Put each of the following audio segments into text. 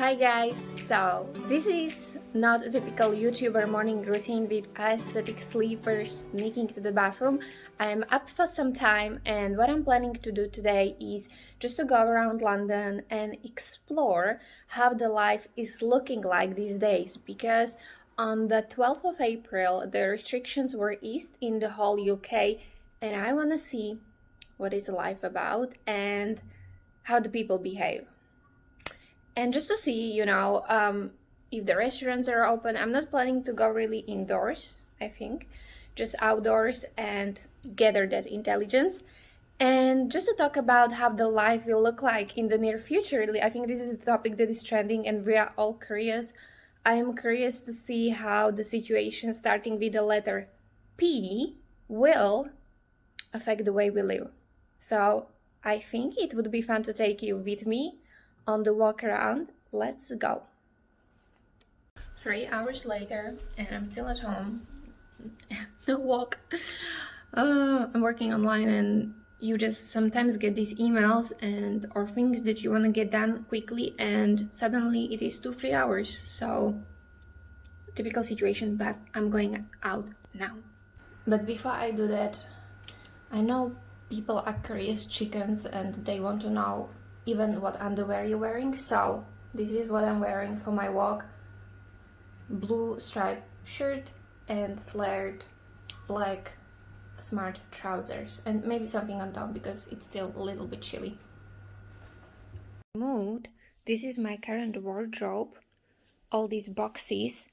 Hi guys, so this is not a typical YouTuber morning routine with aesthetic sleepers sneaking to the bathroom. I'm up for some time and what I'm planning to do today is just to go around London and explore how the life is looking like these days, because on the 12th of April the restrictions were eased in the whole UK and I want to see what is life about and how the people behave. And just to see, if the restaurants are open. I'm not planning to go really indoors, I think, just outdoors and gather that intelligence. And just to talk about how the life will look like in the near future, really, I think this is a topic that is trending and we are all curious. I am curious to see how the situation starting with the letter P will affect the way we live. So I think it would be fun to take you with me on the walk around. Let's go. 3 hours later and I'm still at home. No walk. I'm working online and you just sometimes get these emails and or things that you want to get done quickly and suddenly it is 2-3 hours. So typical situation, but I'm going out now. But before I do that, I know people are curious chickens and they want to know even what underwear you're wearing, so this is what I'm wearing for my walk. Blue striped shirt and flared black smart trousers and maybe something on top because it's still a little bit chilly. Mood. This is my current wardrobe, all these boxes,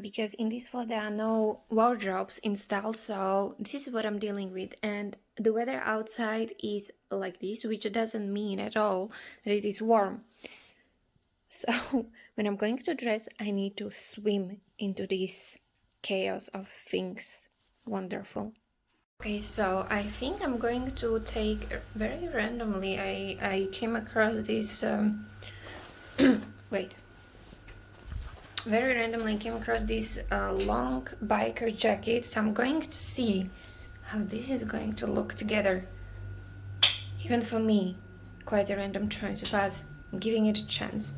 because in this flat there are no wardrobes installed, so this is what I'm dealing with. And the weather outside is like this, which doesn't mean at all that it is warm. So when I'm going to dress, I need to swim into this chaos of things. Wonderful. Okay, so I think I'm going to take very randomly. I came across this. Wait. Very randomly I came across this long biker jacket, so I'm going to see how this is going to look together. Even for me, quite a random choice, but I'm giving it a chance.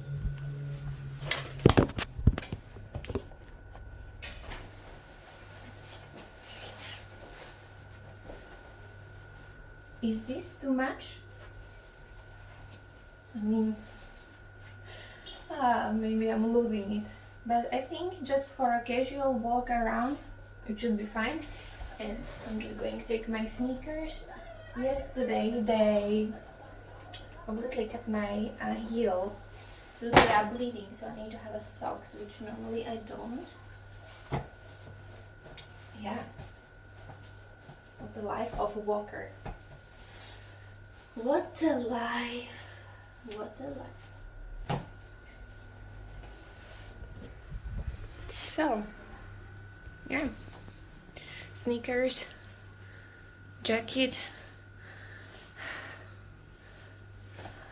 Is this too much? I mean, maybe I'm losing it. But I think just for a casual walk around, it should be fine. And I'm just going to take my sneakers. Yesterday they completely cut my heels, so they are bleeding, so I need to have a socks, which normally I don't. Yeah. What the life of a walker. What a life. What a life. So, yeah, sneakers, jacket,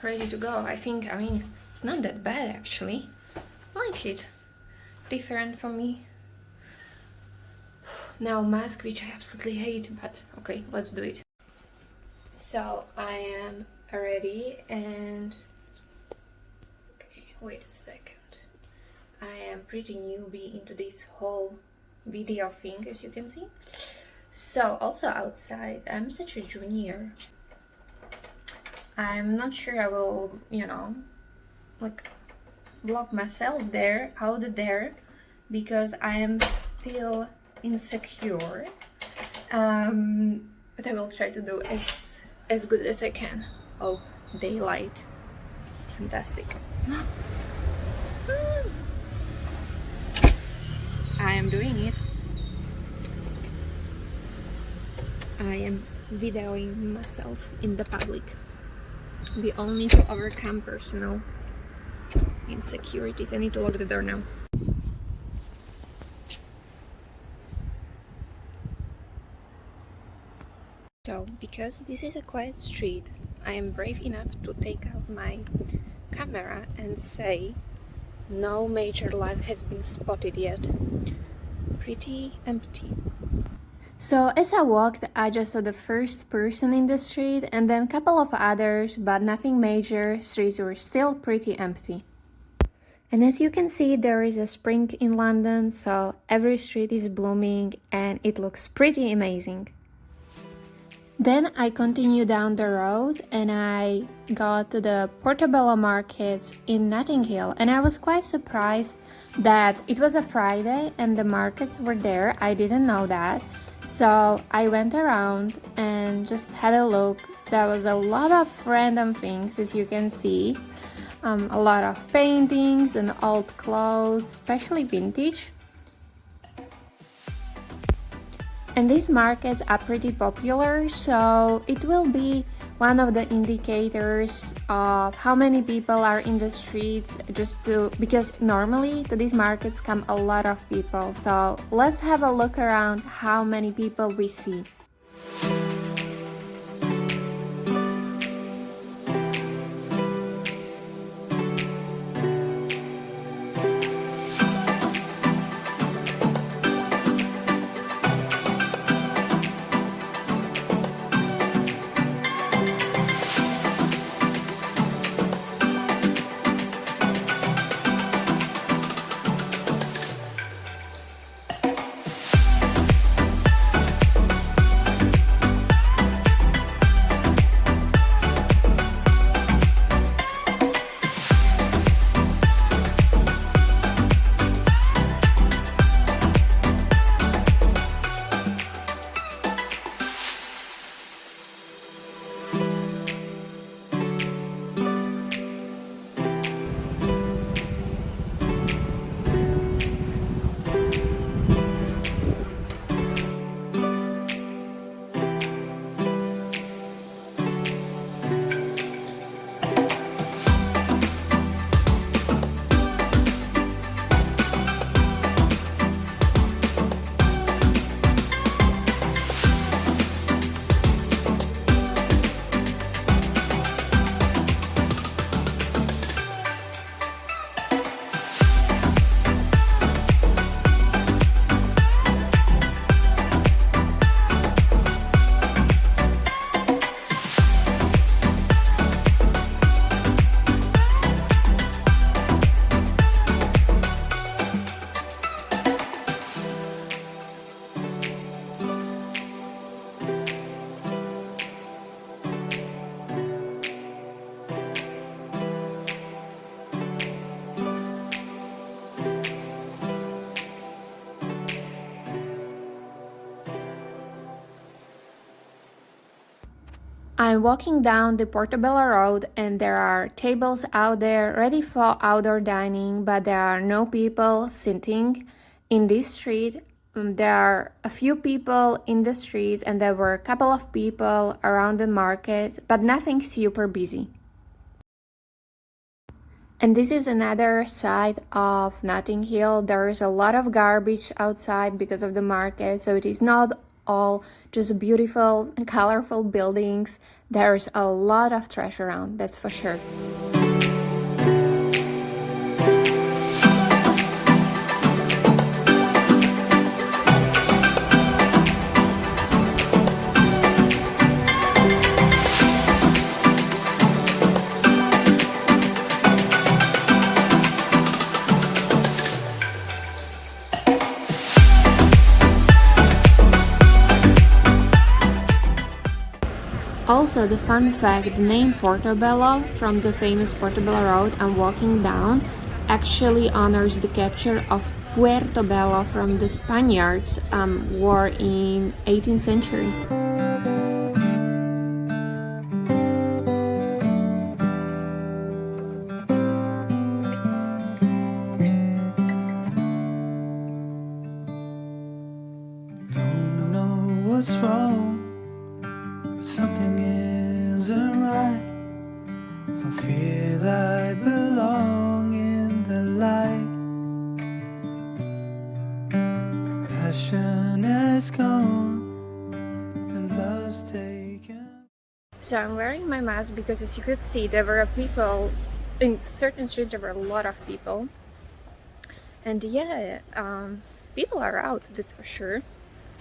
ready to go. I mean, it's not that bad actually. I like it. Different for me. Now mask, which I absolutely hate, but okay, let's do it. So I am ready and okay, wait a second. I am pretty newbie into this whole video thing, as you can see. So also outside, I'm such a junior. I'm not sure I will, like vlog myself there, out there, because I am still insecure. But I will try to do as good as I can. Oh, daylight. Fantastic. I am doing it. I am videoing myself in the public. We all need to overcome personal insecurities. I need to lock the door now. So, because this is a quiet street, I am brave enough to take out my camera and say no major life has been spotted yet. Pretty empty. So as I walked, I just saw the first person in the street and then a couple of others, but nothing major. Streets were still pretty empty. And as you can see, there is a spring in London, so every street is blooming and it looks pretty amazing. Then I continued down the road and I got to the Portobello markets in Notting Hill, and I was quite surprised that it was a Friday and the markets were there. I didn't know that. So I went around and just had a look. There was a lot of random things, as you can see. A lot of paintings and old clothes, especially vintage. And these markets are pretty popular, so it will be one of the indicators of how many people are in the streets, because normally to these markets come a lot of people. So let's have a look around how many people we see. I'm walking down the Portobello Road and there are tables out there ready for outdoor dining, but there are no people sitting in this street. There are a few people in the streets and there were a couple of people around the market, but nothing super busy. And this is another side of Notting Hill. There is a lot of garbage outside because of the market, so it is not all just beautiful and colorful buildings. There's a lot of trash around, that's for sure. Also, the fun fact, the name Portobello from the famous Portobello Road I'm walking down actually honors the capture of Puerto Bello from the Spaniards war in 18th century. Don't know what's wrong. Something isn't right. I feel I belong in the light. Passion has gone and love's taken. So I'm wearing my mask because, as you could see, there were people in certain streets. There were a lot of people, and yeah, people are out, that's for sure.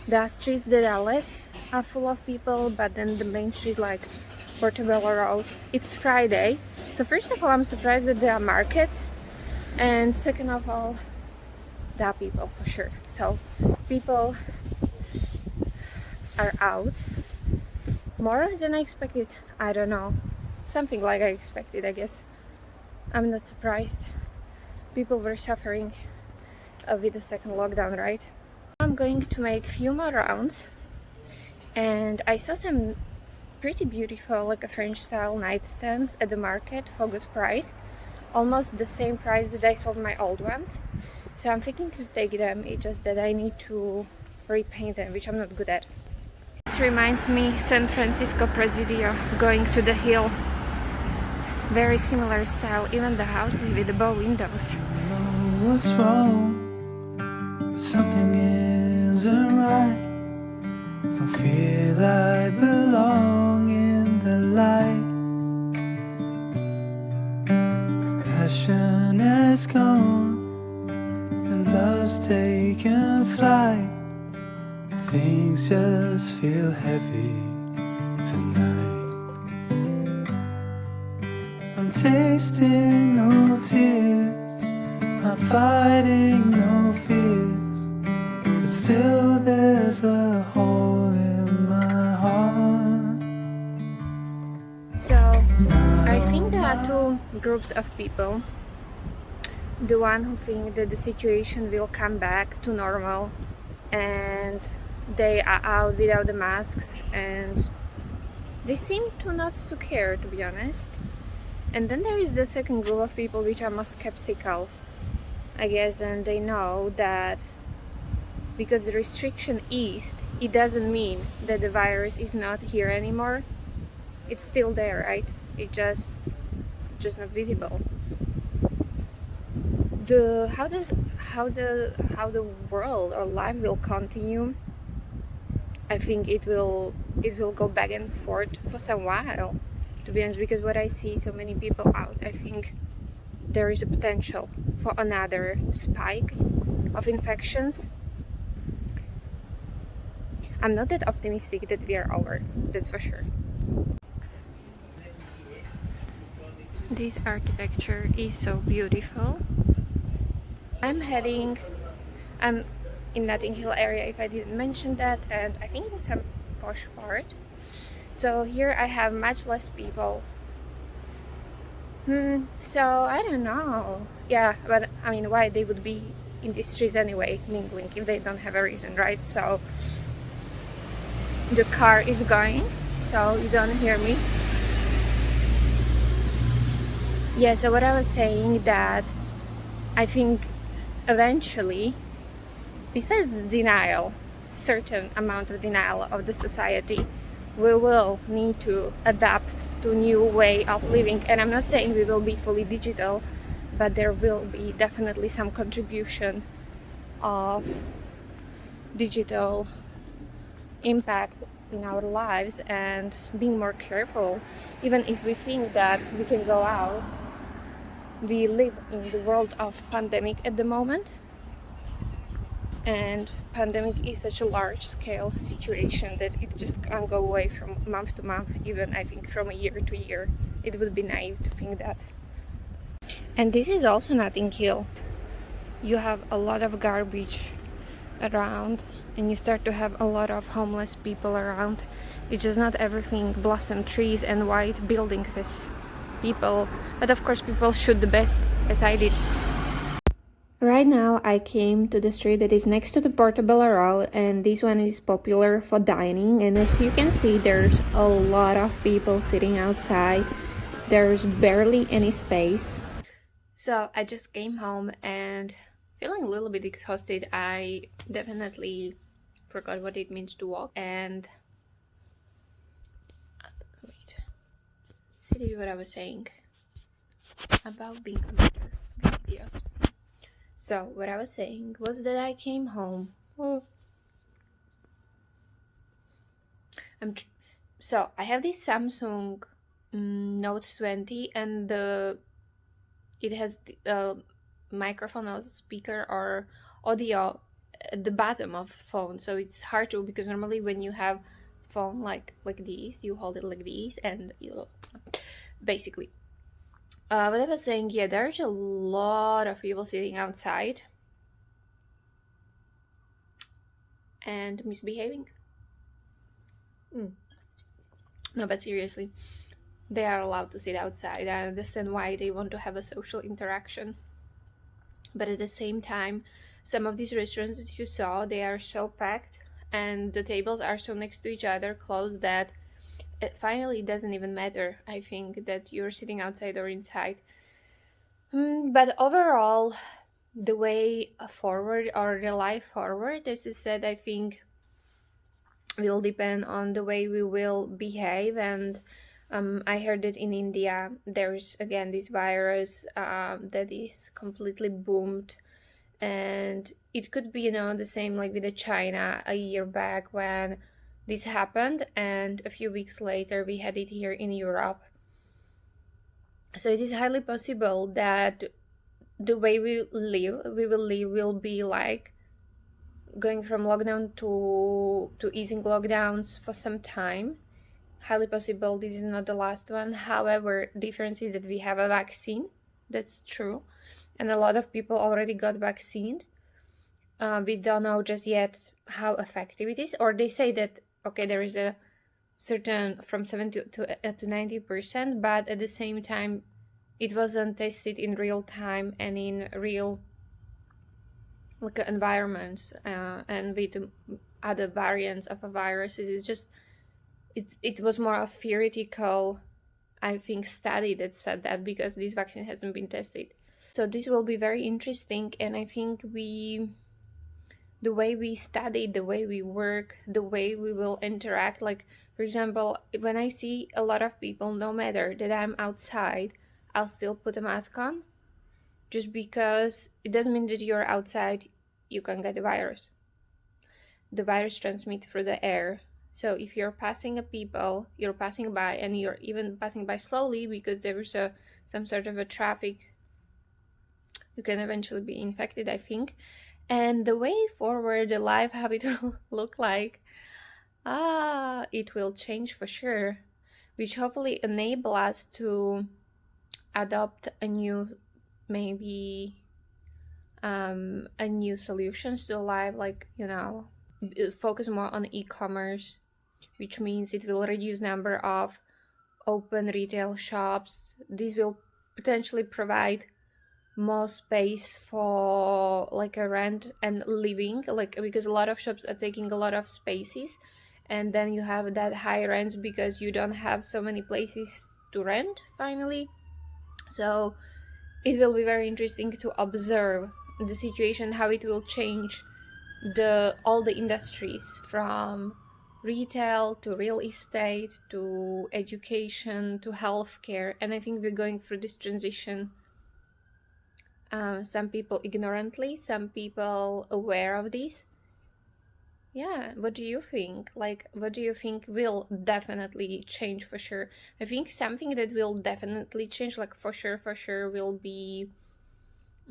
The streets that are less are full of people, but then the main street, like Portobello Road, it's Friday. So first of all, I'm surprised that there are markets, And second of all, there are people for sure. So people are out more than I expected. I don't know, something like I expected, I guess. I'm not surprised. People were suffering with the second lockdown, right? I'm going to make few more rounds, and I saw some pretty beautiful, like a French style nightstands at the market for good price, almost the same price that I sold my old ones. So I'm thinking to take them. It's just that I need to repaint them, which I'm not good at. This reminds me San Francisco Presidio, going to the hill. Very similar style, even the houses with the bow windows. Know what's wrong? Something isn't right. Don't feel I belong in the light. Passion has gone and love's taken flight. Things just feel heavy tonight. I'm tasting no tears, I'm fighting no fears, but still there's a hole in my heart. So I think there are two groups of people. The one who think that the situation will come back to normal and they are out without the masks, and they seem to not to care, to be honest. And then there is the second group of people which are more skeptical, I guess, and they know that because the restriction eased, it doesn't mean that the virus is not here anymore. It's still there, right? It's just not visible. How the world or life will continue, I think it will go back and forth for some while, to be honest, because what I see so many people out, I think there is a potential for another spike of infections. I'm not that optimistic that we are over, that's for sure. This architecture is so beautiful. I'm in Notting Hill area, if I didn't mention that, and I think it's some posh part. So here I have much less people. So I don't know. Yeah, but I mean, why they would be in the streets anyway, mingling, if they don't have a reason, right? So the car is going, so you don't hear me. Yeah, so what I was saying, that I think eventually, besides the denial, certain amount of denial of the society, we will need to adapt to new way of living. And I'm not saying we will be fully digital, but there will be definitely some contribution of digital impact in our lives, and being more careful. Even if we think that we can go out, we live in the world of pandemic at the moment, and pandemic is such a large scale situation that it just can't go away from month to month, even I think from a year to year. It would be naive to think that. And this is also Notting Hill. You have a lot of garbage around, and you start to have a lot of homeless people around. It's just not everything blossom trees and white buildings as people, but of course people should the best, as I did. Right now I came to the street that is next to the Portobello Road, and this one is popular for dining, and as you can see there's a lot of people sitting outside. There's barely any space. So I just came home and feeling a little bit exhausted. I definitely forgot what it means to walk, and wait, see, this is what I was saying about being on Twitter videos. So what I was saying was that I came home. So I have this Samsung Note 20, and it has the microphone or speaker or audio at the bottom of phone, so it's hard to, because normally when you have phone like this, you hold it like this, and you basically What I was saying, yeah, there's a lot of people sitting outside and misbehaving. No, but seriously, they are allowed to sit outside. I understand why they want to have a social interaction. But at the same time, some of these restaurants that you saw, they are so packed and the tables are so next to each other, close, that it finally doesn't even matter, I think, that you're sitting outside or inside. But overall, the way forward or the life forward, as I said, I think will depend on the way we will behave. And I heard that in India there's again this virus that is completely boomed, and it could be, the same like with the China a year back when this happened, and a few weeks later we had it here in Europe. So it is highly possible that the way we will live will be like going from lockdown to easing lockdowns for some time. Highly possible this is not the last one. However, difference is that we have a vaccine. That's true. And a lot of people already got vaccinated. We don't know just yet how effective it is. Or they say that, okay, there is a certain from 70 to 90%, but at the same time, it wasn't tested in real time and in real environments and with other variants of a virus. It was more a theoretical, I think, study that said that, because this vaccine hasn't been tested. So this will be very interesting, and I think the way we study, the way we work, the way we will interact, like for example, when I see a lot of people, no matter that I'm outside, I'll still put a mask on, just because it doesn't mean that you're outside you can get the virus. The virus transmits through the air. So if you're passing you're passing by, and you're even passing by slowly because there's some sort of a traffic, you can eventually be infected, I think. And the way forward, the life, how it will look like, it will change for sure, which hopefully enable us to adopt a new, maybe a new solutions to life, like focus more on e-commerce, which means it will reduce number of open retail shops. This will potentially provide more space for like a rent and living, like because a lot of shops are taking a lot of spaces, and then you have that high rents because you don't have so many places to rent finally. So it will be very interesting to observe the situation, how it will change all the industries, from retail to real estate to education to healthcare. And I think we're going through this transition, some people ignorantly, some people aware of this. Yeah, what do you think? Like, what do you think will definitely change for sure? I think something that will definitely change, like for sure will be,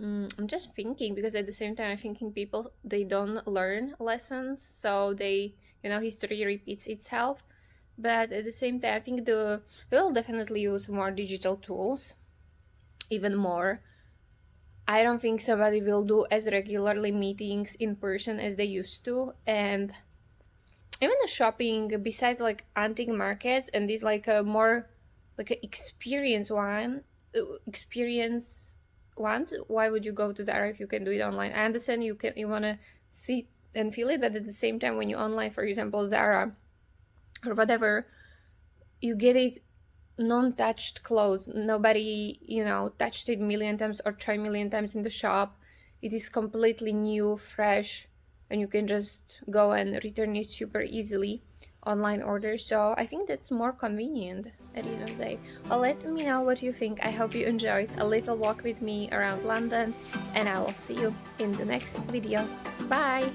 I'm just thinking, because at the same time I'm thinking people, they don't learn lessons, so they, history repeats itself. But at the same time, I think we'll definitely use more digital tools, even more. I don't think somebody will do as regularly meetings in person as they used to. And even the shopping, besides like antique markets and these like a more like an experience ones, why would you go to Zara if you can do it online? I understand you want to see and feel it, but at the same time, when you online, for example, Zara or whatever, you get it non-touched clothes. Nobody touched it million times or tried million times in the shop. It is completely new, fresh, and you can just go and return it super easily. Online order. So I think that's more convenient at the end of the day. Well, let me know what you think. I hope you enjoyed a little walk with me around London, and I will see you in the next video. Bye!